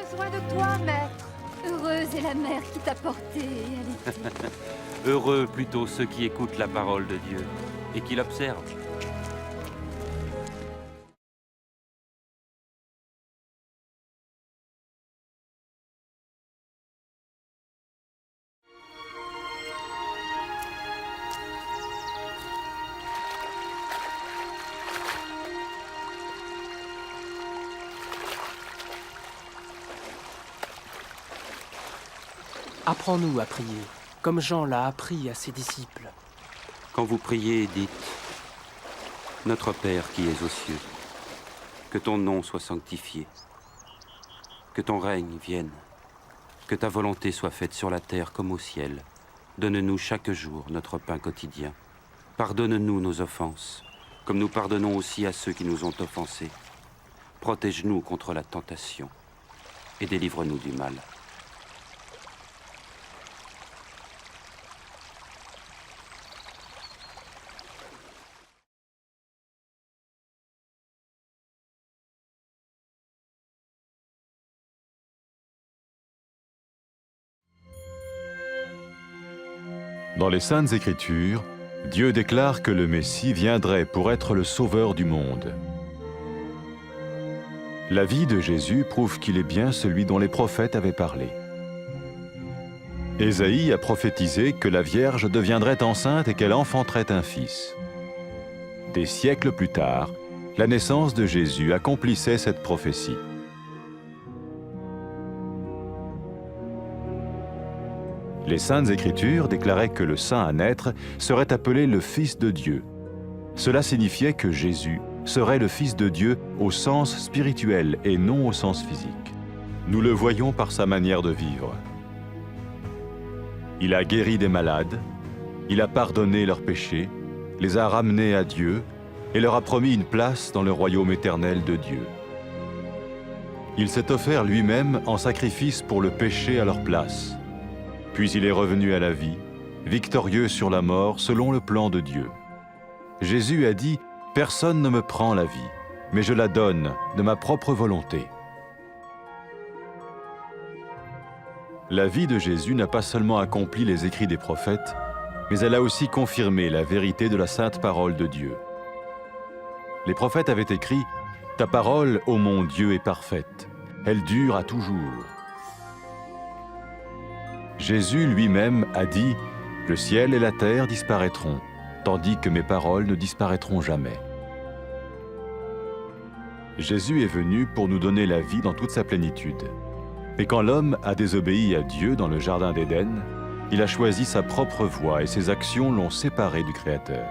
besoin de toi, maître. Heureuse est la mère qui t'a porté et allaitée. Heureux plutôt ceux qui écoutent la parole de Dieu et qui l'observent. Apprends-nous à prier, comme Jean l'a appris à ses disciples. Quand vous priez, dites « Notre Père qui es aux cieux, que ton nom soit sanctifié, que ton règne vienne, que ta volonté soit faite sur la terre comme au ciel. Donne-nous chaque jour notre pain quotidien. Pardonne-nous nos offenses, comme nous pardonnons aussi à ceux qui nous ont offensés. Protège-nous contre la tentation et délivre-nous du mal. » Dans les Saintes Écritures, Dieu déclare que le Messie viendrait pour être le sauveur du monde. La vie de Jésus prouve qu'il est bien celui dont les prophètes avaient parlé. Ésaïe a prophétisé que la Vierge deviendrait enceinte et qu'elle enfanterait un fils. Des siècles plus tard, la naissance de Jésus accomplissait cette prophétie. Les Saintes Écritures déclaraient que le saint à naître serait appelé le Fils de Dieu. Cela signifiait que Jésus serait le Fils de Dieu au sens spirituel et non au sens physique. Nous le voyons par sa manière de vivre. Il a guéri des malades, il a pardonné leurs péchés, les a ramenés à Dieu et leur a promis une place dans le royaume éternel de Dieu. Il s'est offert lui-même en sacrifice pour le péché à leur place. Puis il est revenu à la vie, victorieux sur la mort selon le plan de Dieu. Jésus a dit « Personne ne me prend la vie, mais je la donne de ma propre volonté. » La vie de Jésus n'a pas seulement accompli les écrits des prophètes, mais elle a aussi confirmé la vérité de la sainte parole de Dieu. Les prophètes avaient écrit « Ta parole, ô mon Dieu, est parfaite, elle dure à toujours. » Jésus lui-même a dit « Le ciel et la terre disparaîtront, tandis que mes paroles ne disparaîtront jamais. » Jésus est venu pour nous donner la vie dans toute sa plénitude. Et quand l'homme a désobéi à Dieu dans le jardin d'Éden, il a choisi sa propre voie et ses actions l'ont séparé du Créateur.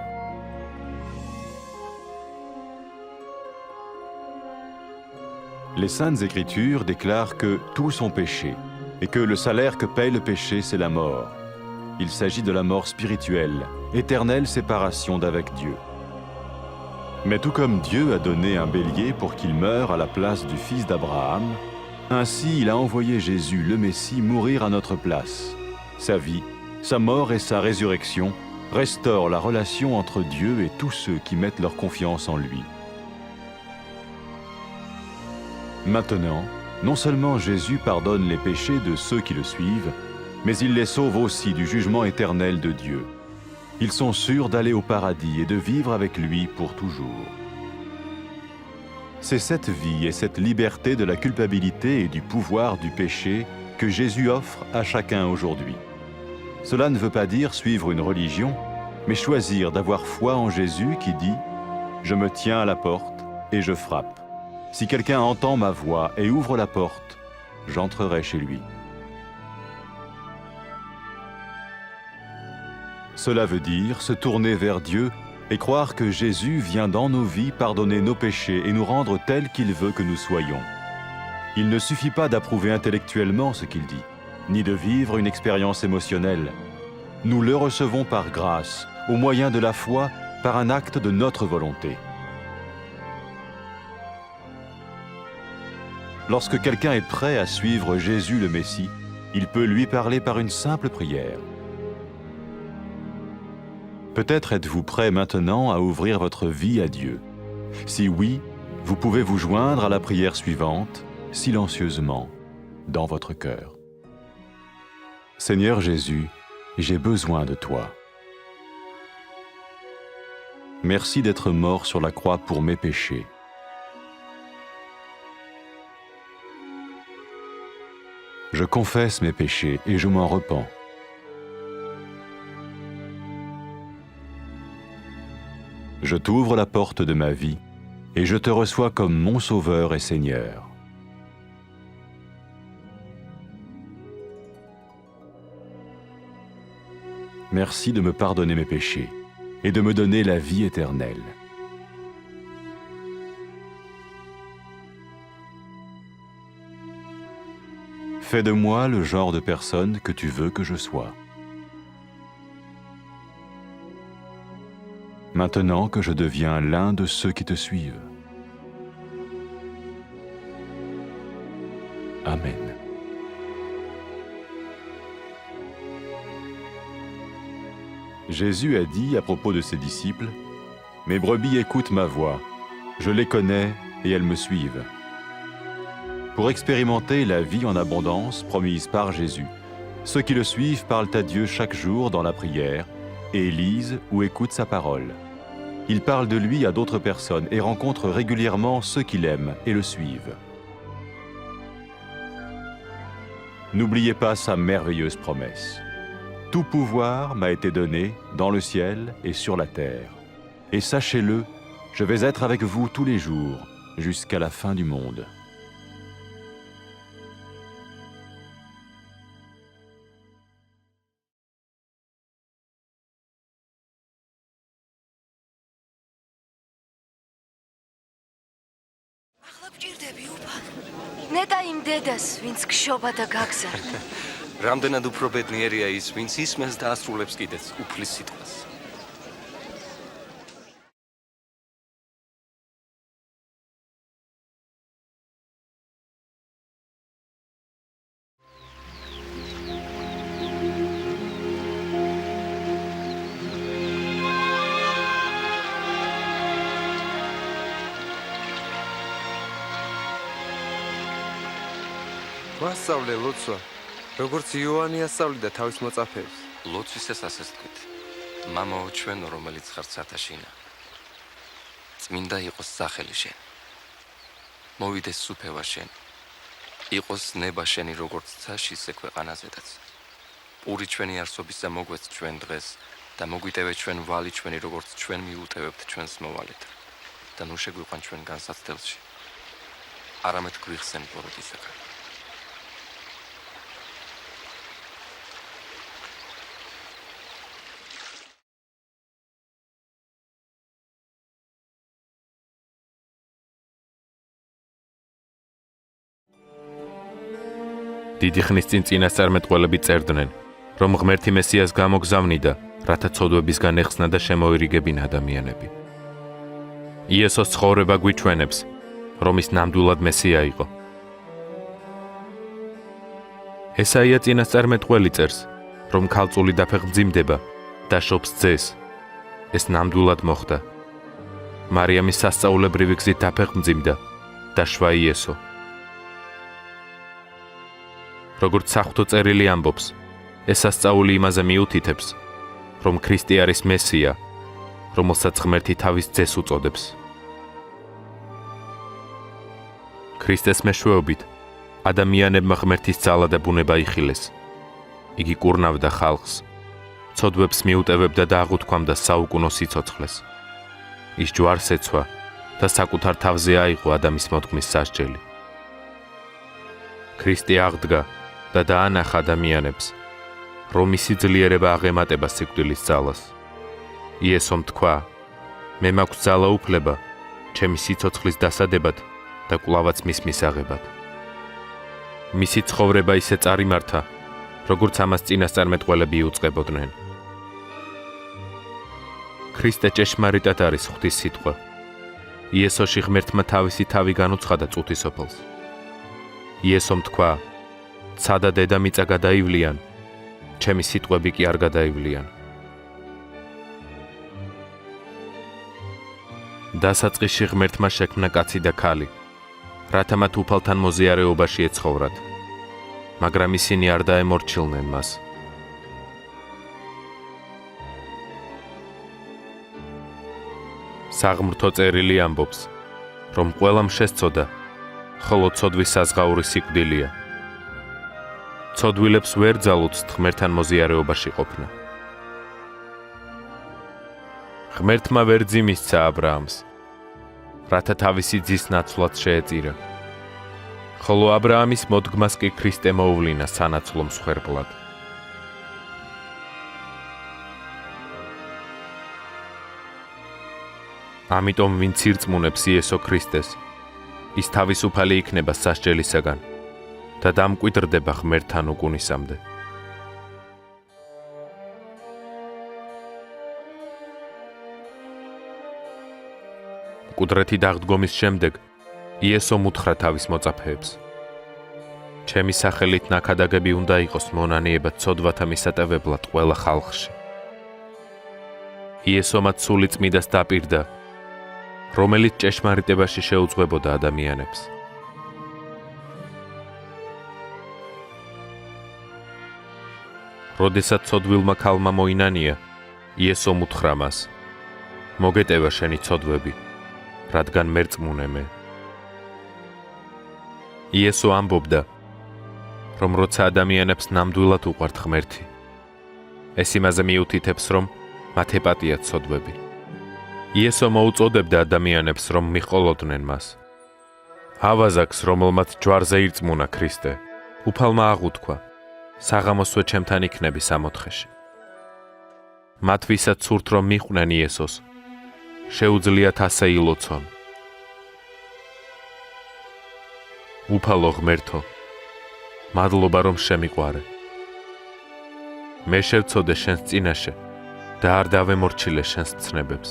Les Saintes Écritures déclarent que tous ont péché et que le salaire que paye le péché, c'est la mort. Il s'agit de la mort spirituelle, éternelle séparation d'avec Dieu. Mais tout comme Dieu a donné un bélier pour qu'il meure à la place du fils d'Abraham, ainsi il a envoyé Jésus, le Messie, mourir à notre place. Sa vie, sa mort et sa résurrection restaurent la relation entre Dieu et tous ceux qui mettent leur confiance en lui. Maintenant, non seulement Jésus pardonne les péchés de ceux qui le suivent, mais il les sauve aussi du jugement éternel de Dieu. Ils sont sûrs d'aller au paradis et de vivre avec lui pour toujours. C'est cette vie et cette liberté de la culpabilité et du pouvoir du péché que Jésus offre à chacun aujourd'hui. Cela ne veut pas dire suivre une religion, mais choisir d'avoir foi en Jésus qui dit « Je me tiens à la porte et je frappe. Si quelqu'un entend ma voix et ouvre la porte, j'entrerai chez lui. » Cela veut dire se tourner vers Dieu et croire que Jésus vient dans nos vies pardonner nos péchés et nous rendre tels qu'il veut que nous soyons. Il ne suffit pas d'approuver intellectuellement ce qu'il dit, ni de vivre une expérience émotionnelle. Nous le recevons par grâce, au moyen de la foi, par un acte de notre volonté. Lorsque quelqu'un est prêt à suivre Jésus le Messie, il peut lui parler par une simple prière. Peut-être êtes-vous prêt maintenant à ouvrir votre vie à Dieu. Si oui, vous pouvez vous joindre à la prière suivante, silencieusement. dans votre cœur. Seigneur Jésus, j'ai besoin de toi. Merci d'être mort sur la croix pour mes péchés. Je confesse mes péchés et je m'en repens. Je t'ouvre la porte de ma vie et je te reçois comme mon Sauveur et Seigneur. Merci de me pardonner mes péchés et de me donner la vie éternelle. Fais de moi le genre de personne que tu veux que je sois. Maintenant que je deviens l'un de ceux qui te suivent. Amen. Jésus a dit à propos de ses disciples, « Mes brebis écoutent ma voix, je les connais et elles me suivent. » Pour expérimenter la vie en abondance promise par Jésus, ceux qui le suivent parlent à Dieu chaque jour dans la prière et lisent ou écoutent sa parole. Ils parlent de lui à d'autres personnes et rencontrent régulièrement ceux qui l'aiment et le suivent. N'oubliez pas sa merveilleuse promesse. Tout pouvoir m'a été donné dans le ciel et sur la terre. Et sachez-le, je vais être avec vous tous les jours, jusqu'à la fin du monde. ნეტა იმ დედას, ვინც გშობა და გაგზავნა. რამდენად უფრო ბედნიერია ის, ვინც ისმენს და ასრულებს კიდეც უფლის სიტყვას. მასწავლე ლოცვა, როგორც იოანე ასწავლიდა თავის მოწაფეებს. ლოცვისას ასეც თქვით. მამაო ჩვენო, რომელიც ხარ ცათაშინა. წმინდა იყოს სახელი შენ. მოვიდეს სუფევა შენ. იყოს ნება შენი როგორც ცაში, ისე ქვეყანაზედაც. პური ჩვენი არსობისა მოგვეც ჩვენ დღეს და მოგვიტევე ჩვენ ვალი ჩვენი, როგორც ჩვენ მიუტევებთ ჩვენს მოვალედ. და ნუ შეგვიყვან ჩვენ განსაცდელში. არამედ გვიხსენ ბოროტისაგან. დიდი ხნის წინ წინასწარმეტყველები წერდნენ, რომ ღმერთი მესიას გამოგზავნიდა, რათა ცოდვებისგან ეხსნა და შემოირიგებინა ადამიანები. იესოს ცხოვრება გვიჩვენებს, რომ ის ნამდვილად მესია იყო. ესაია წინასწარმეტყველი წერს, რომ ქალწული დაფეხმძიმდება და შობს ძეს. ეს ნამდვილად მოხდა. მარიამის სასწაულებრივი გზით დაფეხმძიმდა და შვა იესო. როგორც საღვთო წერილი ამბობს, ეს სასწაული იმაზე მიუთითებს, რომ ქრისტე არის მესია, რომელსაც ღმერთი თავის ძეს უწოდებს. ქრისტეს მეშვეობით ადამიანებმა ღმერთის ძალა და ბუნება იხილეს. იგი კურნავდა ხალხს, ცოდვებს მიუტევებდა და აღუთქვამდა საუკუნო სიცოცხლეს. ის ჯვარს ეცვა და საკუთარ თავზე აიღო ადამის მოდგმის სასჯელი. ქრისტე აღდგა და დაანახა ადამიანებს, რომ მისი ძლიერება აღემატება სიკვდილის ძალას. იესომ თქვა, მე მაქვს ძალა უფლება, ჩემი სიცოცხლის დასადებად და კვლავაც მის მისაღებად. მისი ცხოვრება ისე წარიმართა, როგორც ამას წინასწარმეტყველები იუწყებოდნენ. ქრისტე ჭეშმარიტად არის ღვთის სიტყვა. იესოში ღმერთმა თავისი თავი განუცხადა წუთისოფლს. იესომ თქვა, ცა და დედამიწა გადაივლიან, ჩემი სიტყვები კი არ გადაივლიან. დასაწყისში ღმერთმა შექმნა კაცი და ქალი, რათა მათ უფალთან მოზიარეობაში ეცხოვრათ. მაგრამ ისინი არ დაემორჩილნენ მას. საღმრთო წერილი ამბობს, რომ ყველამ შესწოდა, ხოლო ცოდვის საზღაური სიკვდილია. ცოდვილებს ვერ ძალუძთ ღმერთთან მოზიარეობაში ყოფნა. ღმერთმა ვერ ძიმისცა აბრაამს, რათა თავისი ძის ნაცვლად შეეწირა. ხოლო აბრაამის მოდგმას კი ქრისტე მოუვლინა სანაცვლო მსხვერპლად. ამიტომ ვინც ირწმუნებს იესო ქრისტეს, ის თავისუფალი იქნება სასჯელისაგან და დამკვიდრდება ღმერთთან უკუნისამდე. მკვდრეთი დაღდგომის შემდეგ იესომ უთხრა თავის მოწაფეებს: ჩემი სახელით ნაქადაგები უნდა იყოს მონანიება ცოდვათა მისატევებლად ყველა ხალხში. იესომაც სული წმიდას დაპირდა, რომელიც ჭეშმარიტებაში შეუძღვებოდა ადამიანებს. როდესაც ცოდვილმა ქალმა მოინანია, იესომ უთხრა მას: მოგეტევა შენი ცოდვები, რადგან მერწმუნე მე. იესო ამბობდა, რომ როცა ადამიანებს ნამდვილად უყვართ ღმერთი, ეს იმაზე მიუთითებს, რომ მათ ეპატიათ ცოდვები. იესო მოუწოდებდა ადამიანებს, რომ მიყოლოდნენ მას. ავაზაკს, რომელმაც ჯვარზე ირწმუნა ქრისტე, უფალმა აღუთქვა: საღამოსვე ჩემთან იქნები სამოთხეში. მათ ვისაც სურთ, რომ მიყვნენ იესოს, შეუძლიათ ასე ილოცონ. უფალო ღმერთო, მადლობა რომ შემიყვარე. მე შევწოდე შენს წინაშე და არ დავემორჩილე შენს ცნებებს.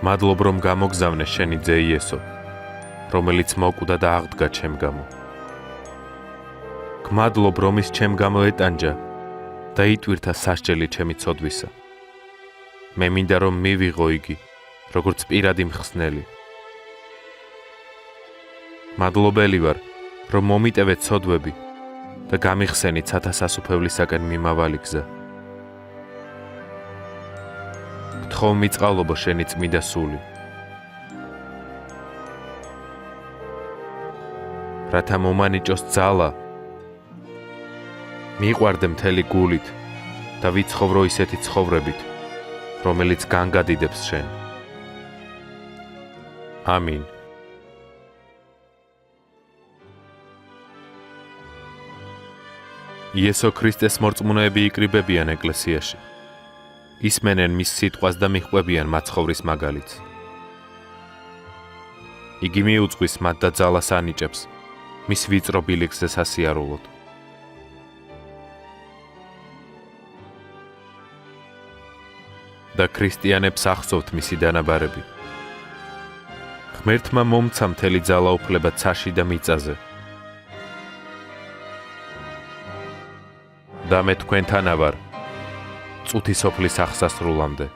გმადლობ რომ გამოგზავნე შენი ძე იესო, რომელიც მოკვდა და აღდგა ჩემ გამო. გმადლობ რომ ის ჩემ გამო ეტანჯა და იტვირთა სასჯელი ჩემი ცოდვისა. მე მინდა რომ მივიღო იგი, როგორც პირადი მხსნელი. მადლობელი ვარ, რომ მომიტევე ცოდვები და გამიხსენით სათასასუფევლისაკენ მიმავალი გზა. გთხოვ მიწყალობო შენი წმიდა სული, რათა მომანიჭოს ძალა, მიყვარდე მთელი გულით და ვიცხოვრო ისეთი ცხოვრებით, რომელიც განგადიდებს შენ. ამინ. იესო ქრისტეს მორწმუნეები იკრიბებიან ეკლესიაში. ისმენენ მის სიტყვას და მიჰყვებიან მაცხოვრის მაგალითს. იგი მიუძღვის მათ და ძალას ანიჭებს მის ვიწრო ბილიკზე სასიარულოდ. და ქრისტიანებს ახსოვთ მისი დანაბარები. ღმერთმა მომცა მთელი ძალაუფლება ცაში და მიწაზე. და მე თქვენთანა ვარ, წუთი სოფლის აღსასრულამდე.